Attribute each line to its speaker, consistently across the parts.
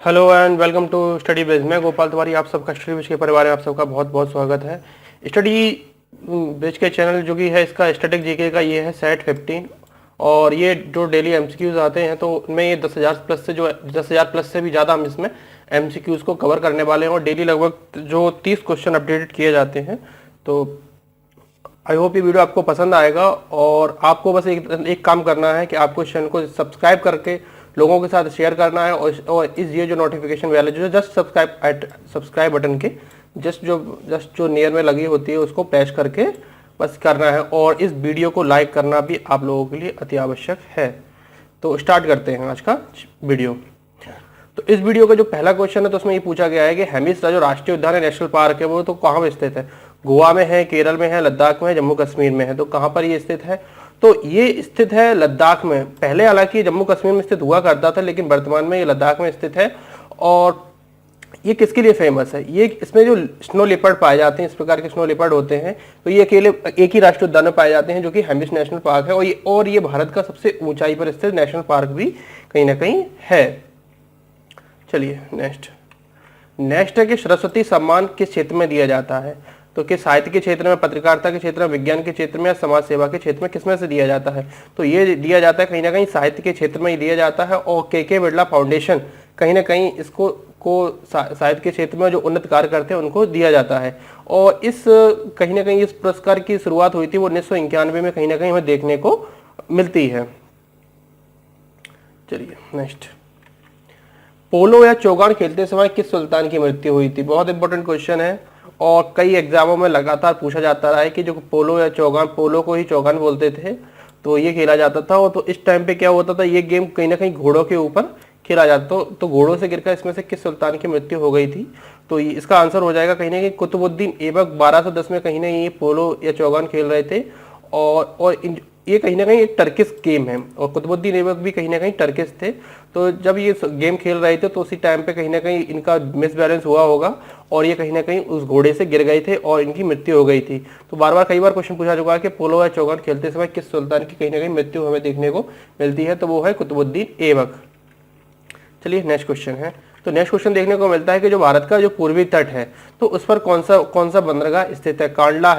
Speaker 1: Hello and welcome to study base. मैं गोपाल तिवारी आप सबका स्टडी बेज के परिवार में आप सबका बहुत बहुत स्वागत है। स्टडी बेज के चैनल जो कि है इसका स्टैटिक जीके का ये है सेट 15 और ये जो डेली एमसीक्यूज आते हैं तो उनमें ये 10,000 प्लस से भी ज़्यादा हम इसमें एमसीक्यूज को कवर करने वाले हैं और डेली लगभग जो 30 क्वेश्चन अपडेटेड किए जाते हैं। तो आई होप ये वीडियो आपको पसंद आएगा और आपको बस एक काम करना है कि आपको इस चैनल को सब्सक्राइब करके लोगों के साथ शेयर करना है और इस ये जो नोटिफिकेशन बेल है जो जस्ट सब्सक्राइब बटन के जस्ट जो नियर में लगी होती है उसको प्रेस करके बस करना है और इस वीडियो को लाइक करना भी आप लोगों के लिए अति आवश्यक है। तो स्टार्ट करते हैं आज का वीडियो। तो इस वीडियो का जो पहला क्वेश्चन है तो उसमें ये पूछा गया है कि हेमिस जो राष्ट्रीय उद्यान है नेशनल पार्क है वो तो कहाँ पे स्थित है। गोवा में है, केरल में है, लद्दाख में है, जम्मू कश्मीर में है। तो कहाँ पर ये स्थित है? तो ये स्थित है लद्दाख में। पहले हालांकि जम्मू कश्मीर में स्थित हुआ करता था लेकिन वर्तमान में ये लद्दाख में स्थित है। और ये किसके लिए फेमस है? ये इसमें जो स्नो लेपर्ड पाए जाते हैं, इस प्रकार के स्नो लेपर्ड होते हैं तो ये अकेले एक ही राष्ट्रीय उद्यान में पाए जाते हैं जो कि हेमिस नेशनल पार्क है और ये भारत का सबसे ऊंचाई पर स्थित नेशनल पार्क भी कहीं ना कहीं है। चलिए नेक्स्ट है कि सरस्वती सम्मान किस क्षेत्र में दिया जाता है? तो किस साहित्य के क्षेत्र में, पत्रकारिता के क्षेत्र में, विज्ञान के क्षेत्र में या समाज सेवा के क्षेत्र में, किसमें से दिया जाता है? तो ये दिया जाता है कहीं ना कहीं साहित्य के क्षेत्र में ही दिया जाता है और के बिरला फाउंडेशन कहीं ना कहीं इसको साहित्य के क्षेत्र में जो उन्नत कार्य करते हैं उनको दिया जाता है। और इस कहीं ना कहीं इस पुरस्कार की शुरुआत हुई थी वो 1991 में कहीं ना कहीं हमें देखने को मिलती है। चलिए नेक्स्ट, पोलो या चौगान खेलते समय किस सुल्तान की मृत्यु हुई थी? बहुत इंपॉर्टेंट क्वेश्चन है और कई एग्जामों में लगातार पूछा जाता रहा है कि जो पोलो या चौगान, पोलो को ही चौगान बोलते थे तो ये खेला जाता था। और तो इस टाइम पे क्या होता था, ये गेम कहीं ना कहीं घोड़ों के ऊपर खेला जाता। तो घोड़ों से गिरकर इसमें से किस सुल्तान की मृत्यु हो गई थी? तो इसका आंसर हो जाएगा कहीं ना कहीं कुतुबुद्दीन ऐबक 1210 में कहीं ना कहीं ये पोलो या चौगान खेल रहे थे। और ये कहीं ना कहीं एक टर्किश गेम है और कुतुबुद्दीन ऐबक भी कहीं ना कहीं टर्किश थे। तो जब ये गेम खेल रहे थे तो उसी टाइम पे कहीं ना कहीं इनका मिसबैलेंस हुआ होगा और ये कहीं ना कहीं उस घोड़े से गिर गए थे और इनकी मृत्यु हो गई थी। तो कई बार क्वेश्चन पूछा चुका है कि पोलो या चौगान खेलते समय किस सुल्तान की कहीं ना कहीं मृत्यु हमें देखने को मिलती है? तो वो है कुतुबुद्दीन ऐबक। चलिए नेक्स्ट क्वेश्चन है। तो नेक्स्ट क्वेश्चन देखने को मिलता है कि जो भारत का जो पूर्वी तट है तो उस पर कौन सा बंदरगाह स्थित है? कांडला,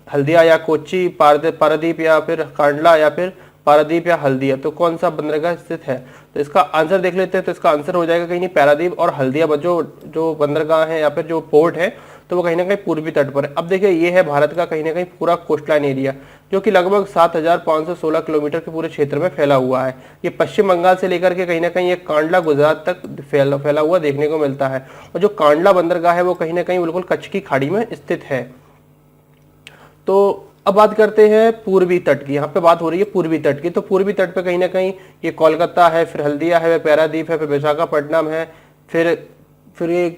Speaker 1: हल्दिया या कोच्चि, पारादीप या फिर कांडला या फिर पारादीप या हल्दिया। तो कौन सा बंदरगाह स्थित है? तो इसका आंसर देख लेते हैं। तो इसका आंसर हो जाएगा कहीं नहीं पारादीप और हल्दिया जो बंदरगाह है या फिर जो पोर्ट है तो वो कहीं ना कहीं पूर्वी तट पर है। अब देखिए ये है भारत का कहीं ना कहीं पूरा कोस्टलाइन एरिया जो कि लगभग 7,516 किलोमीटर के पूरे क्षेत्र में फैला हुआ है। ये पश्चिम बंगाल से लेकर के कहीं ना कहीं ये कांडला गुजरात तक फैला हुआ देखने को मिलता है। और जो कांडला बंदरगाह है वो कहीं ना कहीं बिल्कुल कच्छ की खाड़ी में स्थित है। तो अब बात करते हैं पूर्वी तट की। यहाँ पे बात हो रही है पूर्वी तट की। तो पूर्वी तट पे कहीं ना कहीं ये कोलकाता है, फिर हल्दिया है, पैरादीप है, फिर विशाखापट्टनम है, फिर ये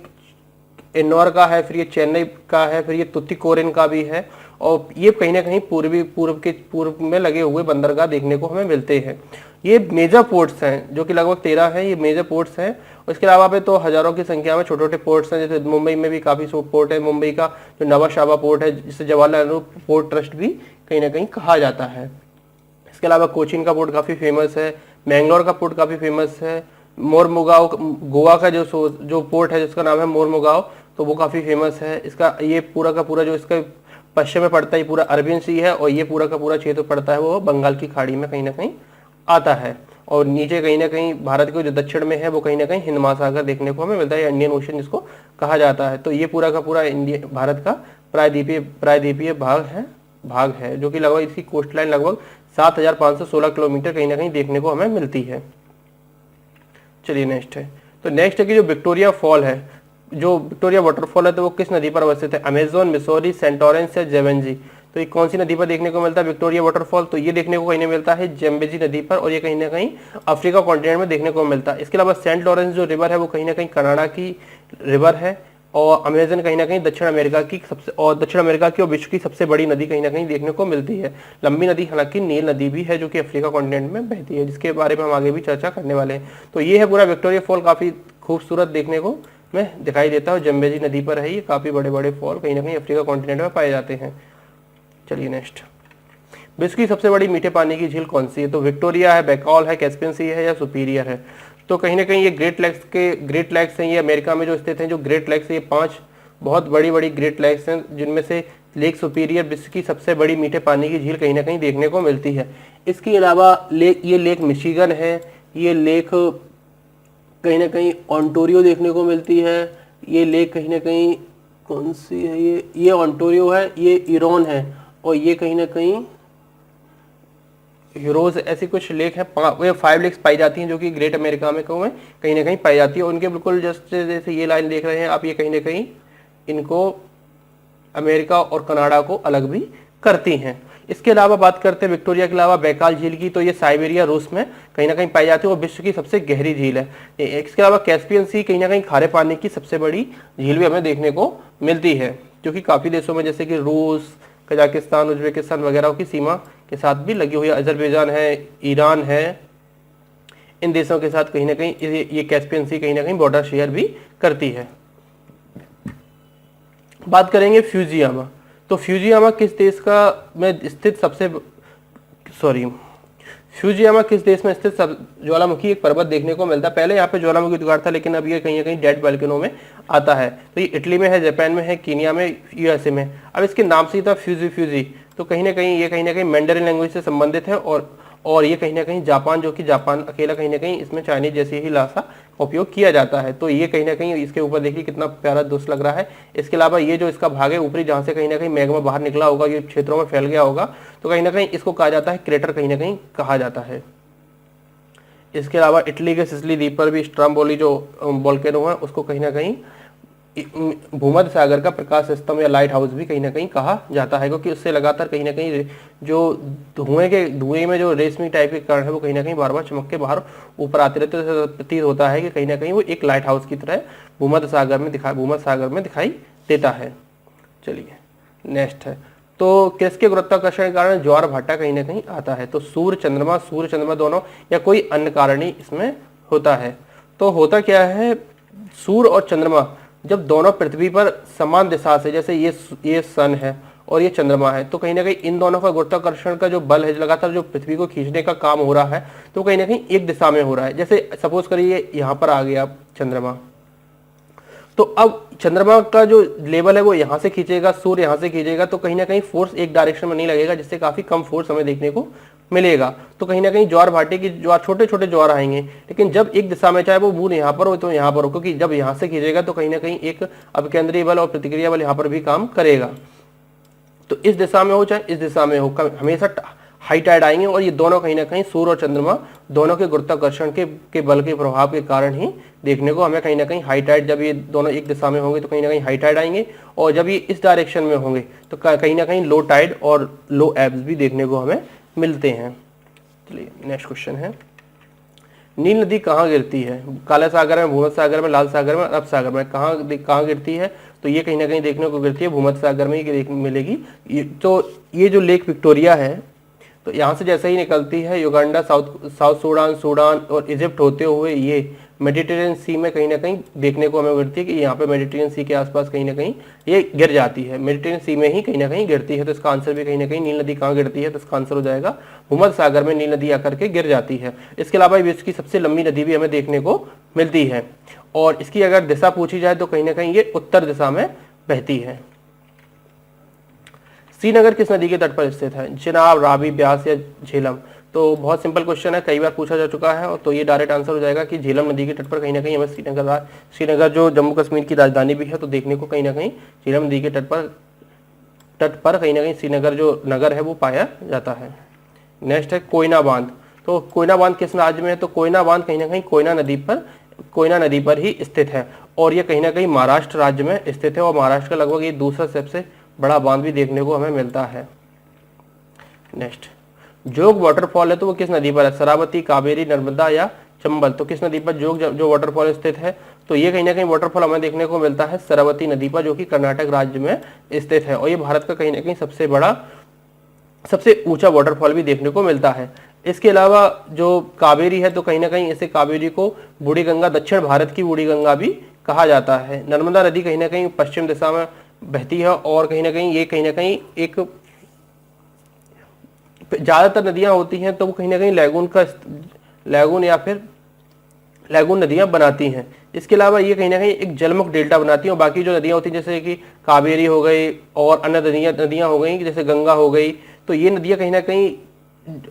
Speaker 1: इंदौर का है, फिर ये चेन्नई का है, फिर ये तुतीकोरिन का भी है। और ये कहीं ना कहीं पूर्व में लगे हुए बंदरगाह देखने को हमें मिलते हैं। ये मेजर पोर्ट्स हैं जो कि लगभग 13 हैं। ये मेजर पोर्ट्स हैं। उसके अलावा पे तो हजारों की संख्या में छोटे छोटे पोर्ट्स हैं। जैसे मुंबई में भी काफ़ी पोर्ट है। मुंबई का जो नवाशाबा पोर्ट है जिसे जवाहरलाल नेहरू पोर्ट ट्रस्ट भी कहीं ना कहीं कहा जाता है। इसके अलावा कोचीन का पोर्ट काफ़ी फेमस है। मैंगलोर का पोर्ट काफ़ी फेमस है। मोरमुगाओ गोवा का जो पोर्ट है जिसका नाम है मोरमुगाओ तो वो काफ़ी फेमस है। इसका ये पूरा का पूरा जो इसका पश्चिम में पड़ता है ये पूरा अरबियन सी है और ये पूरा का पूरा क्षेत्र पड़ता है वो बंगाल की खाड़ी में कहीं ना कहीं आता है। और नीचे कहीं ना कहीं भारत के जो दक्षिण में है वो कहीं ना कहीं हिंद महासागर देखने को हमें मिलता है, इंडियन ओशन जिसको कहा जाता है। तो ये पूरा का पूरा भारत का प्रायद्वीपीय भाग है जो कि लगभग इसकी कोस्ट लाइन लगभग 7,516 किलोमीटर कहीं ना कहीं देखने को हमें मिलती है। चलिए नेक्स्ट है। तो नेक्स्ट है कि जो विक्टोरिया फॉल है, जो विक्टोरिया वाटरफॉल है तो वो किस नदी पर अवस्थित है? अमेजोन, मिसौरी, सेंट लॉरेंस या जेवेंजी। तो ये कौन सी नदी पर देखने को मिलता है विक्टोरिया वाटरफॉल? तो ये देखने को कहीं नहीं मिलता है जेम्बेजी नदी पर और ये कहीं ना कहीं अफ्रीका कॉन्टिनेंट में देखने को मिलता है। इसके अलावा सेंट लॉरेंस जो रिवर है वो कहीं ना कहीं कनाडा की रिवर है और अमेजन कहीं ना कहीं दक्षिण अमेरिका की और विश्व की सबसे बड़ी नदी कहीं ना कहीं देखने को मिलती है। लंबी नदी हालांकि नील नदी भी है जो कि अफ्रीका कॉन्टिनेंट में बहती है, जिसके बारे में हम आगे भी चर्चा करने वाले हैं। तो ये है पूरा विक्टोरिया फॉल, काफी खूबसूरत देखने को में दिखाई देता है। जम्बेजी नदी पर है ये, काफी बड़े बड़े फॉल कहीं ना कहीं अफ्रीका कॉन्टिनेंट में पाए जाते हैं। चलिए नेक्स्ट, विश्व की सबसे बड़ी मीठे पानी की झील कौन सी है? तो विक्टोरिया है, बैकॉल है, कैस्पियन सी है या सुपीरियर है। तो कहीं ना कहीं ये ग्रेट लेक्स हैं, ये अमेरिका में जो स्थित हैं, जो ग्रेट लेक्स है, ये 5 बहुत बड़ी बड़ी ग्रेट लेक्स हैं, जिनमें से लेक सुपीरियर विश्व की सबसे बड़ी मीठे पानी की झील कहीं ना कहीं देखने को मिलती है। इसके अलावा ये लेक मिशिगन है, ये लेक कहीं ना कहीं ऑन्टोरियो देखने को मिलती है, ये लेक कहीं ना कहीं कौन सी है, ये ऑन्टोरियो है, ये इरोन है, और ये कहीं ना कहीं हीरोज, ऐसी कुछ लेक है, 5 लेक्स पाई जाती हैं जो कि ग्रेट अमेरिका में कहीं ना कहीं पाई जाती है। उनके बिल्कुल जस्ट जैसे ये लाइन देख रहे हैं आप, ये कहीं ना कहीं इनको अमेरिका और कनाडा को अलग भी करती हैं। इसके अलावा बात करते हैं विक्टोरिया के अलावा बैकाल झील की, तो ये साइबेरिया रूस में कहीं ना कहीं पाई जाती है और विश्व की सबसे गहरी झील है। इसके अलावा कैस्पियन सी कहीं ना कहीं खारे पानी की सबसे बड़ी झील भी हमें देखने को मिलती है, जो कि काफ़ी देशों में जैसे कि रूस, कजाकिस्तान, उज्बेकिस्तान वगैरह की सीमा के साथ भी लगी हुई है। अजरबैजान है, ईरान है, इन देशों के साथ कहीं ना कहीं ये कैस्पियन सी कहीं ना कहीं बॉर्डर शेयर भी करती है। बात करेंगे फ्यूजियामा, तो फ्यूजियामा किस देश का में स्थित फ्यूजियामा किस देश में स्थित ज्वालामुखी एक पर्वत देखने को मिलता है। पहले यहाँ पे ज्वालामुखी उद्गार था, लेकिन अब ये कहीं ना कहीं डेड वोल्केनो में आता है। तो ये इटली में है, जापान में है, कीनिया में, यूएसए में। अब इसके नाम से ही था फ्यूजी, तो कहीं ना कहीं मैंडरिन लैंग्वेज से संबंधित है, और ये कहीं ना कहीं जापान, जो कि जापान अकेला कहीं ना कहीं इसमें चाइनीज जैसी ही भाषा का उपयोग किया जाता है। तो ये कहीं ना कहीं इसके ऊपर देखिए कितना प्यारा दोस्त लग रहा है। इसके अलावा ये जो इसका भाग है ऊपरी, जहाँ से कहीं ना कहीं मैग्मा बाहर निकला होगा, ये क्षेत्रों में फैल गया होगा, तो कहीं ना कहीं इसको कहा जाता है क्रेटर, कहीं ना कहीं कहा जाता है। इसके अलावा इटली के सिसिली द्वीप पर भी स्ट्रम्बोली जो वोल्केनो है, उसको कहीं ना कहीं भूमध्य सागर का प्रकाश स्तंभ या लाइट हाउस भी कहीं ना कहीं कहा जाता है, क्योंकि उससे लगातार कहीं ना कहीं जो धुएं में जो रेशमी टाइप के कण है वो कहीं ना कहीं बार बार चमक के बाहर ऊपर आते रहते, तो प्रतीत होता है कि कहीं ना कहीं वो एक लाइट हाउस की तरह भूमध्य सागर में दिखाई देता है। चलिए नेक्स्ट है, तो किसके गुरुत्वाकर्षण के कारण ज्वार भाटा कहीं ना कहीं आता है। तो सूर्य चंद्रमा दोनों या कोई अन्य कारण ही इसमें होता है। तो होता क्या है, सूर्य और चंद्रमा जब दोनों पृथ्वी पर समान दिशा से, जैसे ये सन है और ये चंद्रमा है, तो कहीं ना कहीं इन दोनों का गुरुत्वाकर्षण का जो बल है, लगातार जो पृथ्वी को खींचने का काम हो रहा है, तो कहीं ना कहीं एक दिशा में हो रहा है। जैसे सपोज करिए यहाँ पर आ गया चंद्रमा, तो अब चंद्रमा का जो लेवल है वो यहाँ से खींचेगा, सूर्य यहाँ से खींचेगा, तो कहीं ना कहीं फोर्स एक डायरेक्शन में नहीं लगेगा, जिससे काफी कम फोर्स हमें देखने को मिलेगा। तो कहीं ना कहीं ज्वार भाटे की ज्वार, छोटे छोटे ज्वार आएंगे, लेकिन जब एक दिशा में, चाहे वो बूंद यहाँ पर हो तो यहाँ पर हो, क्योंकि जब यहाँ से खींचेगा तो कहीं ना कहीं एक अपकेंद्रीय बल और प्रतिक्रिया बल यहाँ पर भी काम करेगा। तो इस दिशा में हो चाहे इस दिशा में हो, हमेशा हाई टाइड आएंगे, और ये दोनों कहीं ना कहीं सूर्य और चंद्रमा दोनों के गुरुत्वाकर्षण के बल के प्रभाव के कारण ही देखने को हमें कहीं ना कहीं हाई टाइड, जब ये दोनों एक दिशा में होंगे तो कहीं ना कहीं हाई टाइड आएंगे, और जब ये इस डायरेक्शन में होंगे तो कहीं ना कहीं लो टाइड और लो एब्स भी देखने को हमें मिलते हैं। चलिए नेक्स्ट क्वेश्चन है, नील नदी कहाँ गिरती है। काला सागर में, भूमध्य सागर में, लाल सागर में, अरब सागर में, कहाँ गिरती है। तो ये कहीं ना कहीं देखने को गिरती है भूमध्य सागर में ही मिलेगी। तो ये जो लेक विक्टोरिया है, तो यहाँ से जैसे ही निकलती है युगांडा, साउथ सूडान और इजिप्ट होते हुए ये मेडिटेरियन सी में कहीं ना कहीं देखने को हमें गिरती है, कि यहाँ पे मेडिटेरियन सी के आसपास कहीं ना कहीं ये गिर जाती है, मेडिटेरियन सी में ही कहीं ना कहीं गिरती है। तो इसका आंसर भी कहीं ना कहीं नील नदी कहाँ गिरती है, तो इसका आंसर हो जाएगा भूमध्य सागर में नील नदी आकर के गिर जाती है। इसके अलावा विश्व की सबसे लंबी नदी भी हमें देखने को मिलती है, और इसकी अगर दिशा पूछी जाए तो कहीं ना कहीं ये उत्तर दिशा में बहती है। श्रीनगर किस नदी के तट पर स्थित है, चिनाब, रावी, ब्यास या झेलम। तो बहुत सिंपल क्वेश्चन है, कई बार पूछा जा चुका है, और तो ये डायरेक्ट आंसर हो जाएगा कि झेलम नदी के तट पर कहीं ना कहीं हमें श्रीनगर जो जम्मू कश्मीर की राजधानी भी है, तो देखने को कहीं ना कहीं झेलम नदी के तट पर कहीं ना कहीं श्रीनगर जो नगर है वो पाया जाता है। नेक्स्ट है कोयना बांध, तो कोयना बांध किस राज्य में है। तो कोयना बांध कहीं ना कहीं कोयना नदी पर ही स्थित है, और ये कहीं ना कहीं महाराष्ट्र राज्य में स्थित है, और महाराष्ट्र का लगभग ये दूसरा सबसे बड़ा बांध भी देखने को हमें मिलता है। नेक्स्ट, जोग वाटरफॉल है तो वो किस नदी पर है, शरावती, कावेरी, नर्मदा या चंबल। तो किस नदी पर जोग जो वाटरफॉल स्थित है, तो ये कहीं ना कहीं वाटरफॉल हमें देखने को मिलता है शरावती नदी पर, जो कि कर्नाटक राज्य में स्थित है, और ये भारत का कहीं ना कहीं सबसे ऊंचा वाटरफॉल भी देखने को मिलता है। इसके अलावा जो कावेरी है, तो कहीं ना कहीं इसे कावेरी को बूढ़ी गंगा, दक्षिण भारत की बूढ़ी गंगा भी कहा जाता है। नर्मदा नदी कहीं ना कहीं पश्चिम दिशा में बहती है, और कहीं ना कहीं एक ज्यादातर नदियां होती हैं तो वो कहीं ना कहीं लैगून या फिर लैगून नदियां बनाती हैं। इसके अलावा ये कहीं ना कहीं एक जलमुक्त डेल्टा बनाती हैं, और बाकी जो नदियां होती हैं जैसे कि कावेरी हो गई और अन्य नदियां हो गई जैसे गंगा हो गई, तो ये नदियां कहीं ना कहीं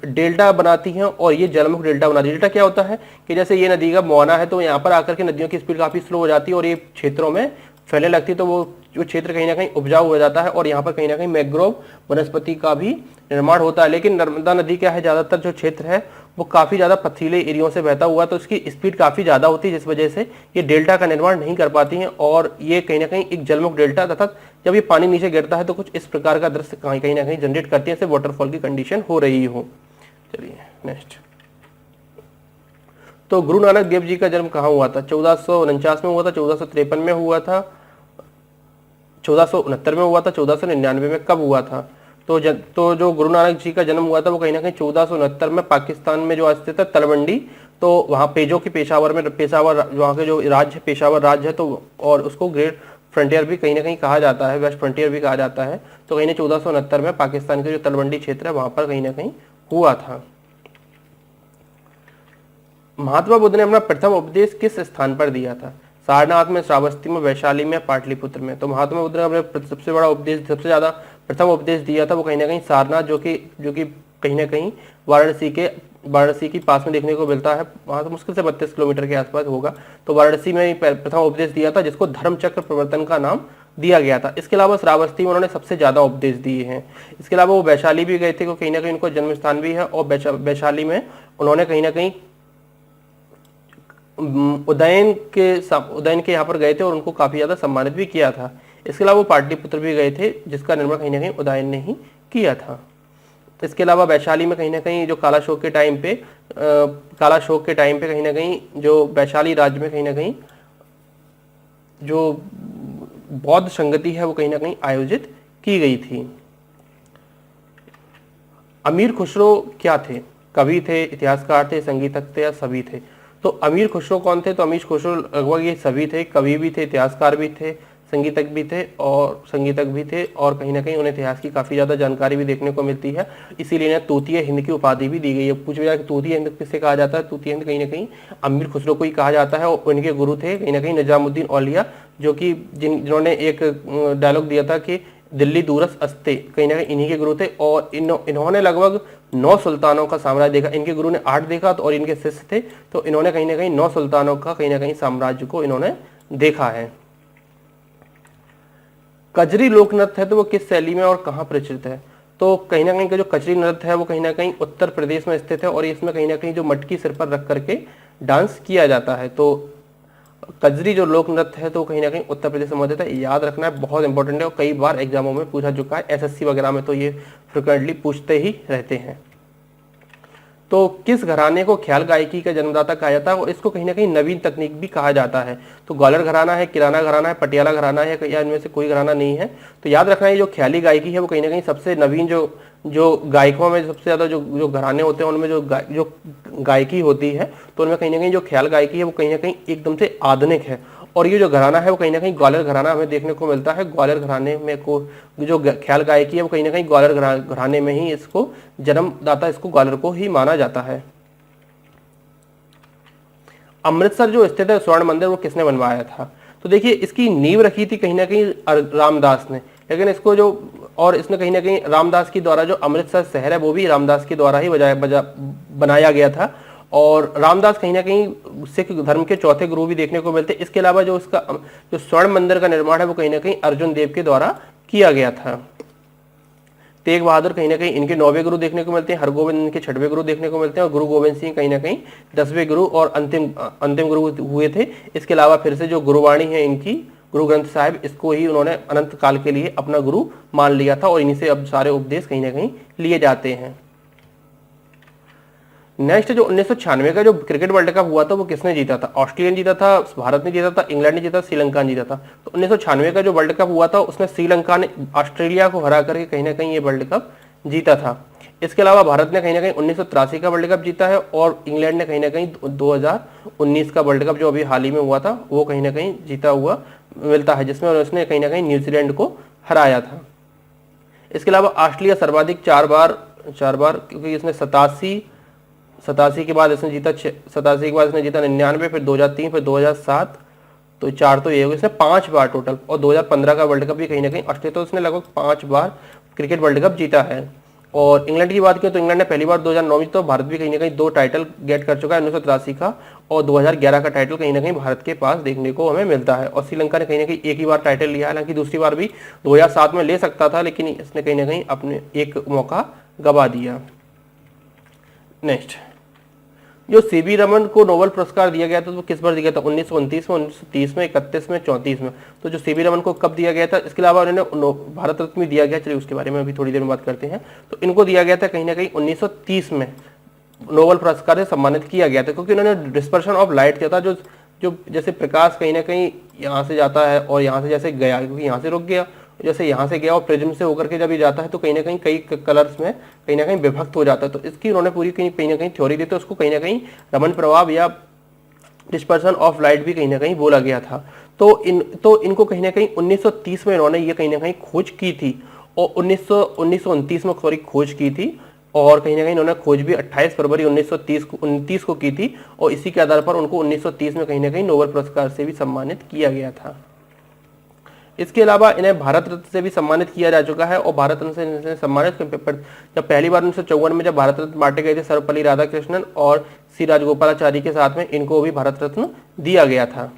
Speaker 1: डेल्टा बनाती हैं और ये जलमुक्त डेल्टा बनाती है। डेल्टा क्या होता है कि जैसे ये नदी का मुहाना है तो यहाँ पर आकर के नदियों की स्पीड काफी स्लो हो जाती है और ये क्षेत्रों में फैलने लगती है, तो वो जो क्षेत्र कहीं ना कहीं उपजाऊ हो जाता है और यहाँ पर कहीं ना कहीं मैंग्रोव वनस्पति का भी निर्माण होता है। लेकिन नर्मदा नदी क्या है, ज्यादातर जो क्षेत्र है वो काफी ज्यादा पथरीले एरियो से बहता हुआ, तो इसकी स्पीड काफी ज्यादा होती है, जिस वजह से ये डेल्टा का निर्माण नहीं कर पाती हैं और ये कहीं ना कहीं एक जलमुक्त डेल्टा तथा जब ये पानी नीचे गिरता है तो कुछ इस प्रकार का दृश्य कहीं ना कहीं जनरेट करती है, जैसे वाटरफॉल की कंडीशन हो रही हो। चलिए नेक्स्ट। तो गुरु नानक देव जी का जन्म कहाँ हुआ था? 1449 में हुआ था, 1453 में हुआ था, 1469 में हुआ था, 1499 में कब हुआ था? तो जो गुरु नानक जी का जन्म हुआ था वो कहीं ना कहीं 1469 में पाकिस्तान में जो स्थित है तलवंडी, तो वहाँ पेजो की पेशावर में, पेशावर वहाँ के जो राज्य है पेशावर राज्य है, तो और उसको ग्रेट फ्रंटियर भी कहीं ना कहीं कहा जाता है, वेस्ट फ्रंटियर भी कहा जाता है। तो कहीं ना 1469 में पाकिस्तान के जो तलवंडी क्षेत्र है वहां पर कहीं ना कहीं हुआ था। महात्मा बुद्ध ने अपना प्रथम उपदेश किस स्थान पर दिया था? सारनाथ में, श्रावस्ती में, वैशाली में, पाटलिपुत्र में। तो महात्मा बुद्ध ने अपने सबसे बड़ा उपदेश, सबसे ज्यादा प्रथम उपदेश दिया था वो कहीं ना कहीं सारनाथ, जो कि कहीं ना कहीं वाराणसी की पास में देखने को मिलता है, वहां तो मुश्किल से 32 किलोमीटर के आसपास होगा। तो वाराणसी में प्रथम उपदेश दिया था जिसको धर्मचक्र प्रवर्तन का नाम दिया गया था। इसके अलावा श्रावस्ती में उन्होंने सबसे ज्यादा उपदेश दिए हैं। इसके अलावा वो वैशाली भी गए थे, क्योंकि कहीं ना कहीं उनको जन्म स्थान भी है, और वैशाली में उन्होंने कहीं ना कहीं उदयन के यहाँ पर गए थे और उनको काफी ज्यादा सम्मानित भी किया था। इसके अलावा वो पाटलिपुत्र भी गए थे जिसका निर्माण कहीं ना कहीं उदयन ने ही किया था। इसके अलावा वैशाली में कहीं ना कहीं जो कालाशोक के टाइम पे कहीं ना कहीं जो वैशाली राज्य में कहीं ना कहीं जो बौद्ध संगति है वो कहीं ना कहीं आयोजित की गई थी। अमीर खुसरो क्या थे? कवि थे, इतिहासकार थे, संगीतज्ञ थे या सभी थे? तो अमीर खुसरो कौन थे? तो अमीर खुसरो लगभग ये सभी थे, कवि भी थे, इतिहासकार भी थे, संगीतज्ञ भी थे और कहीं ना कहीं उन्हें इतिहास की काफी ज्यादा जानकारी भी देखने को मिलती है, इसीलिए इन्हें तूतीय हिंद की उपाधि भी दी गई है। पूछ गया कि तूतीय हिंद किससे कहा जाता है? तूतीय हिंद कहीं ना कहीं अमीर खुसरो को ही कहा जाता है, और इनके गुरु थे कहीं ना कहीं निजामुद्दीन औलिया, जो कि जिन्होंने एक डायलॉग दिया था कि दिल्ली दूरस अस्ते, कहीं ना कहीं इन्हीं के गुरु थे। और इन्होंने लगभग 9 सुल्तानों का साम्राज्य देखा। इनके गुरु ने 8 देखा, तो और इनके शिष्य थे, तो इन्होंने कहीं ना कहीं 9 सुल्तानों का कहीं ना कहीं साम्राज्य को इन्होंने देखा है। कजरी लोक नृत्य है तो वो किस शैली में और कहाँ प्रचलित है? तो कहीं ना कहीं का जो कजरी नृत्य है वो कहीं ना कहीं उत्तर प्रदेश में स्थित है, और इसमें कहीं ना कहीं जो मटकी सिर पर रख करके डांस किया जाता है। तो कजरी जो लोक नृत्य है तो कहीं ना कहीं उत्तर प्रदेश से संबंधित है, याद रखना है, बहुत इंपॉर्टेंट है और कई बार एग्जामों में पूछा चुका है, एसएससी वगैरह में तो ये फ्रिक्वेंटली पूछते ही रहते हैं। तो किस घराने को ख्याल गायकी का जन्मदाता कहा जाता है? और इसको कहीं ना कहीं नवीन तकनीक भी कहा जाता है। तो ग्वालियर घराना है, किराना घराना है, पटियाला घराना है, या इनमें से कोई घराना नहीं है? तो याद रखना है जो ख्याली गायकी है वो कहीं ना कहीं सबसे नवीन जो गायकों में सबसे ज्यादा जो घराने होते हैं उनमें जो गायकी होती है, तो उनमें कहीं ना कहीं जो ख्याल गायकी है वो कहीं ना कहीं एकदम से आधुनिक है। और ये जो घराना है वो कहीं ना कहीं ग्वालियर घराना हमें देखने को मिलता है। ग्वालियर घराने में को जो ख्याल गायकी है वो कहीं ना कहीं ग्वालियर घराने में ही इसको जन्मदाता, इसको ग्वालियर को ही माना जाता है। अमृतसर जो स्थित है स्वर्ण मंदिर, वो किसने बनवाया था? तो देखिए इसकी नींव रखी थी कहीं ना कहीं रामदास ने, लेकिन इसको और इसने कहीं ना कहीं रामदास के द्वारा जो अमृतसर शहर है वो भी रामदास के द्वारा ही बनाया गया था। और रामदास कहीं ना कहीं सिख धर्म के चौथे गुरु भी देखने को मिलते। इसके अलावा जो स्वर्ण मंदिर का निर्माण है वो कहीं ना कहीं अर्जुन देव के द्वारा किया गया था। तेग बहादुर कहीं ना कहीं इनके 9वें गुरु देखने को मिलते हैं, हरगोविंद इनके 6वें गुरु देखने को मिलते हैं, और गुरु गोविंद सिंह कहीं ना कहीं 10वें गुरु और अंतिम गुरु हुए थे। इसके अलावा फिर से जो गुरुवाणी है इनकी, गुरु ग्रंथ साहिब, इसको ही उन्होंने अनंत काल के लिए अपना गुरु मान लिया था, और इन्हीं से अब सारे उपदेश कहीं ना कहीं लिए जाते हैं। नेक्स्ट जो 1996 का जो क्रिकेट वर्ल्ड कप हुआ था वो किसने जीता था? ऑस्ट्रेलिया ने जीता था, भारत ने जीता था, इंग्लैंड ने जीता, श्रीलंका ने जीता था। तो 1996 का जो वर्ल्ड कप हुआ था उसमें श्रीलंका ने ऑस्ट्रेलिया को हरा करके कहीं ना कहीं ये वर्ल्ड कप जीता था। इसके अलावा भारत ने कहीं ना कहीं 1983 का वर्ल्ड कप जीता है, और इंग्लैंड ने कहीं ना कहीं 2019 का वर्ल्ड कप जो अभी हाल ही में हुआ था वो कहीं ना कहीं जीता हुआ मिलता है, जिसमें उसने कहीं ना कहीं न्यूजीलैंड को हराया था। इसके अलावा ऑस्ट्रेलिया सर्वाधिक 4 बार, क्योंकि इसने 87, 87 के बाद इसने जीता 87 के बाद इसने जीता 99, फिर 2003, फिर 2007, तो 4 तो ये हो गए, इसने 5 बार टोटल। और 2015 का वर्ल्ड कप भी कहीं ना कहीं ऑस्ट्रेलिया, तो उसने लगभग 5 बार क्रिकेट वर्ल्ड कप जीता है। और इंग्लैंड की बात करें तो इंग्लैंड ने पहली बार 2009 में, तो भारत भी कहीं ना कहीं 2 टाइटल गेट कर चुका है, 1983 का और 2011 का टाइटल कहीं ना कहीं भारत के पास देखने को हमें मिलता है। और श्रीलंका ने कहीं ना कहीं एक ही बार टाइटल लिया, हालांकि दूसरी बार भी 2007 में ले सकता था, लेकिन इसने कहीं ना कहीं अपने एक मौका गवा दिया। नेक्स्ट, जो सीवी रमन को नोबेल पुरस्कार दिया गया था, तो वो किस बार दिया गया था? 1929 में, 1930 में, 31 में, 34 में। तो जो सीवी रमन को कब दिया गया था? इसके अलावा उन्होंने भारत रत्न भी दिया गया, चलिए उसके बारे में अभी थोड़ी देर में बात करते हैं। तो इनको दिया गया था कहीं ना कहीं 1930 में नोबेल पुरस्कार से सम्मानित किया गया था, क्योंकि उन्होंने डिस्पर्शन ऑफ लाइट किया था, जो जो जैसे प्रकाश कहीं ना कहीं यहाँ से जाता है और यहाँ से जैसे गया, क्योंकि यहाँ से रुक गया, जैसे यहाँ से गया और प्रिज्म से होकर के जब ये जाता है तो कहीं ना कहीं कई कलर्स में कहीं ना कहीं विभक्त हो जाता है। तो इसकी उन्होंने पूरी कहीं ना कहीं थ्योरी दी, तो उसको कहीं ना कहीं रमन प्रभाव या डिस्पर्सन ऑफ लाइट भी कहीं ना कहीं बोला गया था। तो इनको कहीं ना कहीं 1930 में इन्होंने ये कहीं ना कहीं खोज की थी, और 1929 में सॉरी खोज की थी, और कहीं ना कहीं इन्होंने खोज भी 28 फरवरी 1929 को की थी, और इसी के आधार पर उनको 1930 में कहीं ना कहीं नोबेल पुरस्कार से भी सम्मानित किया गया था। इसके अलावा इन्हें भारत रत्न से भी सम्मानित किया जा चुका है, और भारत रत्न से इन्हें सम्मानित जब पहली बार 1954 में जब भारत रत्न बांटे गए थे सर्वपल्ली राधाकृष्णन और सी राजगोपालाचारी के साथ में, इनको भी भारत रत्न दिया गया था।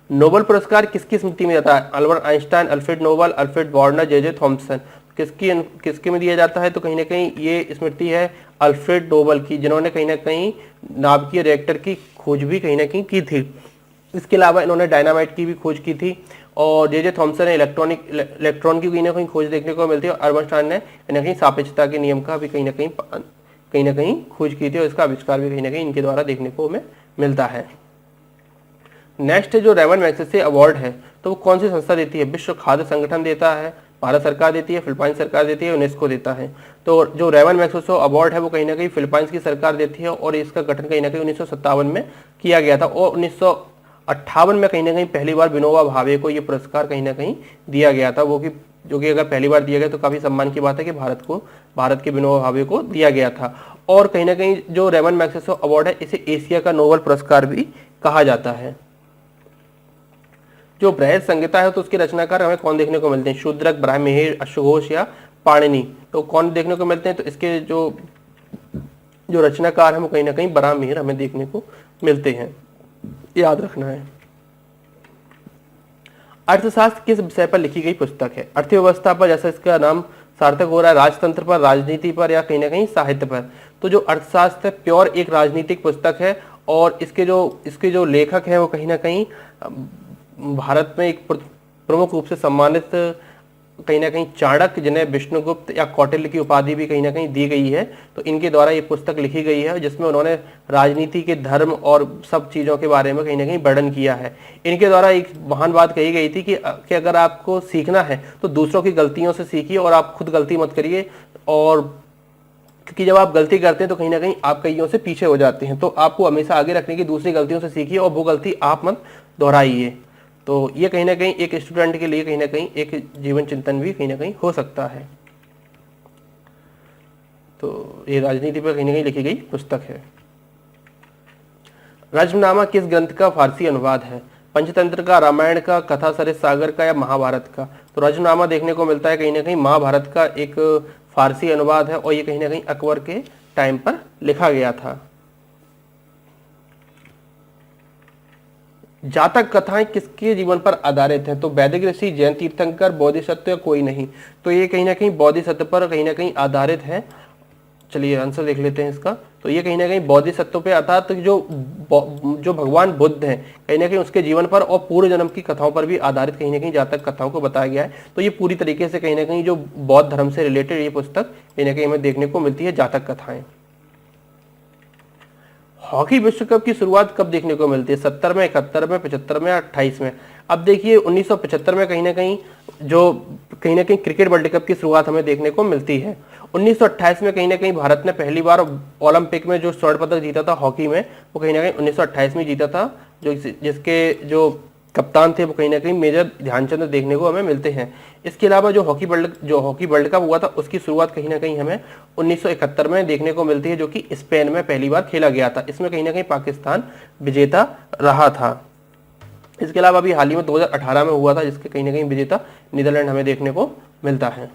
Speaker 1: नोबेल पुरस्कार किसकी स्मृति में जाता है? Albert Einstein, Alfred Nobel, Alfred Warner, J Thomson. किसके में दिया जाता है? तो कहीं ना कहीं ये स्मृति है अल्फ्रेड नोबल की, जिन्होंने कहीं ना कहीं नाभिकीय रिएक्टर की खोज भी कहीं ना कहीं की थी। इसके अलावा इन्होंने डायनामाइट की भी खोज की थी, और जे थॉमसन ने इलेक्ट्रॉन की कहीं ना कहीं खोज देखने को मिलती है, और अल्बर्ट ने कहीं ना कहीं सापेक्षता के नियम का भी कहीं ना कहीं खोज की थी, और इसका आविष्कार भी कहीं ना कहीं इनके द्वारा देखने को हमें मिलता है। नेक्स्ट जो रेमन मैग्सेसे अवार्ड है, तो वो कौन सी संस्था देती है? विश्व खाद्य संगठन देता है, भारत सरकार देती है, फिलीपाइन सरकार देती है, यूनेस्को देता है। तो जो रेमन मैग्सेसे अवार्ड है वो कहीं ना कहीं फिलीपाइंस की सरकार देती है, और इसका गठन कहीं ना कहीं 1957 में किया गया था, और 1958 में कहीं ना कहीं पहली बार विनोबा भावे को ये पुरस्कार कहीं ना कहीं दिया गया था, जो कि अगर पहली बार दिया गया तो काफी सम्मान की बात है कि भारत के विनोबा भावे को दिया गया था। और कहीं ना कहीं जो रेमन मैग्सेसे अवार्ड है, इसे एशिया का नोबेल पुरस्कार भी कहा जाता है। जो बृहद संहिता है तो उसके रचनाकार हमें कौन देखने को मिलते हैं? शूद्रक, ब्राह्मण, अश्वघोष या पाणिनि। तो कौन देखने को मिलते हैं? तो इसके जो रचनाकार है वो कहीं ना कहीं ब्राह्मण हमें देखने को मिलते हैं, याद रखना है। अर्थशास्त्र किस विषय पर लिखी गई पुस्तक है? अर्थव्यवस्था पर, जैसा इसका नाम सार्थक हो रहा है, राजतंत्र पर, राजनीति पर, या कहीं ना कहीं साहित्य पर। तो जो अर्थशास्त्र है प्योर एक राजनीतिक पुस्तक है, और इसके जो लेखक हैं वो कहीं ना कहीं भारत में एक प्रमुख रूप से सम्मानित कहीं ना कहीं चाणक्य, जिन्हें विष्णुगुप्त या कौटिल्य की उपाधि भी कहीं ना कहीं दी गई है, तो इनके द्वारा ये पुस्तक लिखी गई है, जिसमें उन्होंने राजनीति के, धर्म और सब चीज़ों के बारे में कहीं ना कहीं वर्णन किया है। इनके द्वारा एक महान बात कही गई थी कि अगर आपको सीखना है तो दूसरों की गलतियों से सीखिए, और आप खुद गलती मत करिए, और क्योंकि जब आप गलती करते हैं तो कहीं ना कहीं आप कईयों से पीछे हो जाते हैं, तो आपको हमेशा आगे रखने की दूसरी गलतियों से सीखिए, और वो गलती आप मत दोहराइए। तो ये कहीं ना कहीं एक स्टूडेंट के लिए कहीं ना कहीं एक जीवन चिंतन भी कहीं ना कहीं हो सकता है। तो ये राजनीति पर कहीं ना कहीं लिखी गई पुस्तक है। रज्मनामा किस ग्रंथ का फारसी अनुवाद है? पंचतंत्र का, रामायण का, कथा सरित सागर का, या महाभारत का? तो रज्मनामा देखने को मिलता है कहीं ना कहीं महाभारत का एक फारसी अनुवाद है, और ये कहीं ना कहीं अकबर के टाइम पर लिखा गया था। जातक कथाएं किसके जीवन पर आधारित हैं? तो वैदिक ऋषि, जैन तीर्थंकर, बोधिसत्व, या कोई नहीं? तो ये कहीं ना कहीं बोधिसत्व पर कहीं ना कहीं आधारित है। चलिए आंसर देख लेते हैं इसका। तो ये कहीं ना कहीं बोधिसत्व पे, अर्थात जो भगवान बुद्ध हैं कहीं ना कहीं उसके जीवन पर और पूर्व जन्म की कथाओं पर भी आधारित कहीं ना कहीं जातक कथाओं को बताया गया है। तो ये पूरी तरीके से कहीं ना कहीं जो बौद्ध धर्म से रिलेटेड ये पुस्तक कहीं ना कहीं हमें देखने को मिलती है, जातक कथाएं। हॉकी विश्व कप की शुरुआत कब देखने को मिलती है? 70 में, 71 में, 75 में, 28 में? अब देखिए 1975 में कहीं ना कहीं क्रिकेट वर्ल्ड कप की शुरुआत हमें देखने को मिलती है। 1928 में कहीं ना कहीं भारत ने पहली बार ओलंपिक में जो स्वर्ण पदक जीता था हॉकी में, वो कहीं ना कहीं 1928 में जीता था, जिसके जो कप्तान थे वो कहीं ना कहीं मेजर ध्यानचंद देखने को हमें मिलते हैं। इसके अलावा जो हॉकी वर्ल्ड कप हुआ था उसकी शुरुआत कहीं ना कहीं हमें 1971 में देखने को मिलती है, जो कि स्पेन में पहली बार खेला गया था। इसमें कहीं ना कहीं पाकिस्तान विजेता रहा था। इसके अलावा अभी हाल ही में 2018 में हुआ था, जिसके कहीं ना कहीं विजेता नीदरलैंड हमें देखने को मिलता है।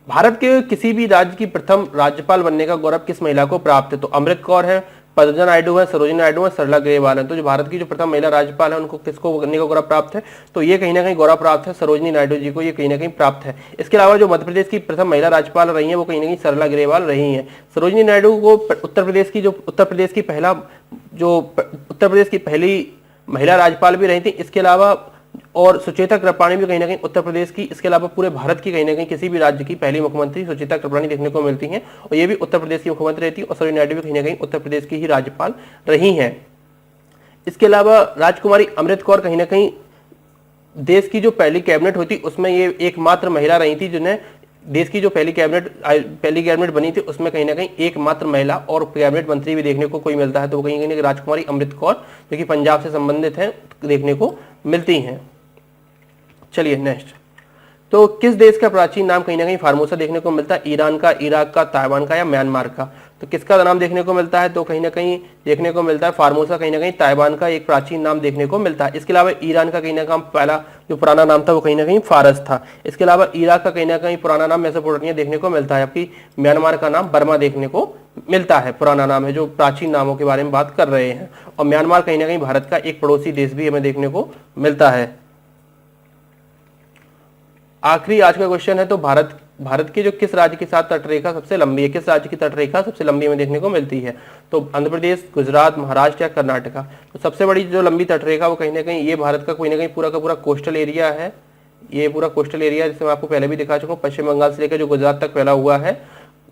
Speaker 1: भारत के किसी भी राज्य की प्रथम राज्यपाल बनने का गौरव किस महिला को प्राप्त है? तो अमृत कौर है, पद्मजा नायडू है, सरोजिनी नायडू है, सरला ग्रेवाल है। तो जो भारत की जो प्रथम महिला राज्यपाल है उनको किसको बनने का गौरव प्राप्त है? तो ये कहीं ना कहीं गौरव प्राप्त है सरोजिनी नायडू जी को, ये कहीं ना कहीं प्राप्त है। इसके अलावा जो मध्य प्रदेश की प्रथम महिला राज्यपाल रही है वो कहीं ना कहीं सरला ग्रेवाल रही है। सरोजिनी नायडू को उत्तर प्रदेश की पहली महिला राज्यपाल भी रही थी। इसके अलावा और सुचेता कृपलानी भी कहीं ना कहीं उत्तर प्रदेश की, इसके अलावा पूरे भारत की कहीं ना कहीं किसी भी राज्य की पहली मुख्यमंत्री सुचेता कृपलानी देखने को मिलती हैं, और ये भी उत्तर प्रदेश की मुख्यमंत्री रहती है। और सरोजिनी नायडू भी कहीं ना कहीं उत्तर प्रदेश की ही राज्यपाल रही हैं। इसके अलावा राजकुमारी अमृत कौर कहीं ना कहीं देश की जो पहली कैबिनेट हुई थी उसमें ये एकमात्र महिला रही थी जिन्हें देश की जो पहली कैबिनेट बनी थी उसमें कहीं ना कहीं एकमात्र महिला और कैबिनेट मंत्री भी देखने को कोई मिलता है। तो कहीं ना कहीं राजकुमारी अमृत कौर जो कि पंजाब से संबंधित है देखने को मिलती हैं। चलिए नेक्स्ट, तो किस देश का प्राचीन नाम कहीं ना कहीं फार्मोसा देखने को मिलता है? ईरान का, इराक का, ताइवान का या म्यांमार का? तो किसका नाम देखने को मिलता है? तो कहीं ना कहीं देखने को मिलता है फार्मोसा कहीं ना कहीं ताइवान का एक प्राचीन नाम देखने को मिलता है। इसके अलावा ईरान का कहीं ना कहीं पहला जो पुराना नाम था वो कहीं ना कहीं फारस था। इसके अलावा इराक का कहीं ना कहीं पुराना नाम मेसोपोटामिया देखने को मिलता है, जबकि म्यांमार का नाम बर्मा देखने को मिलता है, पुराना नाम है। जो प्राचीन नामों के बारे में बात कर रहे हैं, और म्यांमार कहीं ना कहीं भारत का एक पड़ोसी देश भी हमें देखने को मिलता है। आखिरी आज का क्वेश्चन है, तो भारत की जो किस राज्य के साथ तटरेखा सबसे लंबी है? किस राज्य की तटरेखा सबसे लंबी हमें देखने को मिलती है? तो आंध्र प्रदेश, गुजरात, महाराष्ट्र या कर्नाटका? तो सबसे बड़ी जो लंबी तटरेखा वो कहीं ना कहीं ये भारत का कोई ना कहीं पूरा का पूरा कोस्टल एरिया है। ये पूरा कोस्टल एरिया जिसे मैं आपको पहले भी दिखा चुका हूँ, पश्चिम बंगाल से लेकर जो गुजरात तक फैला हुआ है।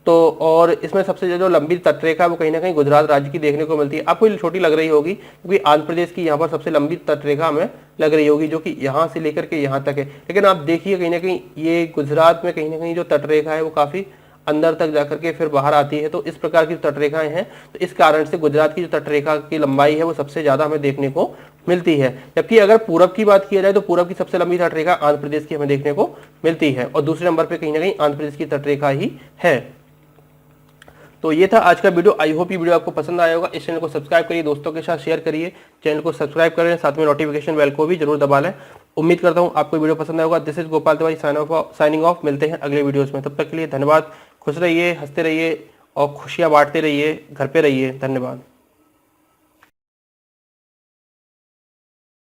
Speaker 1: तो और इसमें सबसे जो लंबी तटरेखा वो कहीं ना कहीं गुजरात राज्य की देखने को मिलती है। आपको ये छोटी लग रही होगी क्योंकि आंध्र प्रदेश की यहाँ पर सबसे लंबी तटरेखा हमें लग रही होगी, जो कि यहाँ से लेकर के यहाँ तक है। लेकिन आप देखिए कहीं ना कहीं ये गुजरात में कहीं ना कहीं जो तटरेखा है वो काफी अंदर तक जाकर के फिर बाहर आती है। तो इस प्रकार की तटरेखाएं हैं, तो इस कारण से गुजरात की जो तटरेखा की लंबाई है वो सबसे ज्यादा हमें देखने को मिलती है। जबकि अगर पूरब की बात किया जाए तो पूरब की सबसे लंबी तटरेखा आंध्र प्रदेश की हमें देखने को मिलती है, और दूसरे नंबर पर कहीं ना कहीं आंध्र प्रदेश की तटरेखा ही है। तो ये था आज का वीडियो। आई होप ये वीडियो आपको पसंद आया होगा। इस चैनल को सब्सक्राइब करिए, दोस्तों के साथ शेयर करिए, चैनल को सब्सक्राइब करें, साथ में नोटिफिकेशन बेल को भी जरूर दबा लें। उम्मीद करता हूँ आपको वीडियो पसंद आएगा। This is Gopal Tiwari signing off. मिलते हैं अगले वीडियोस में, तब तक के लिए धन्यवाद। खुश रहिए, हंसते रहिए और खुशियाँ बांटते रहिए, घर पे रहिए। धन्यवाद।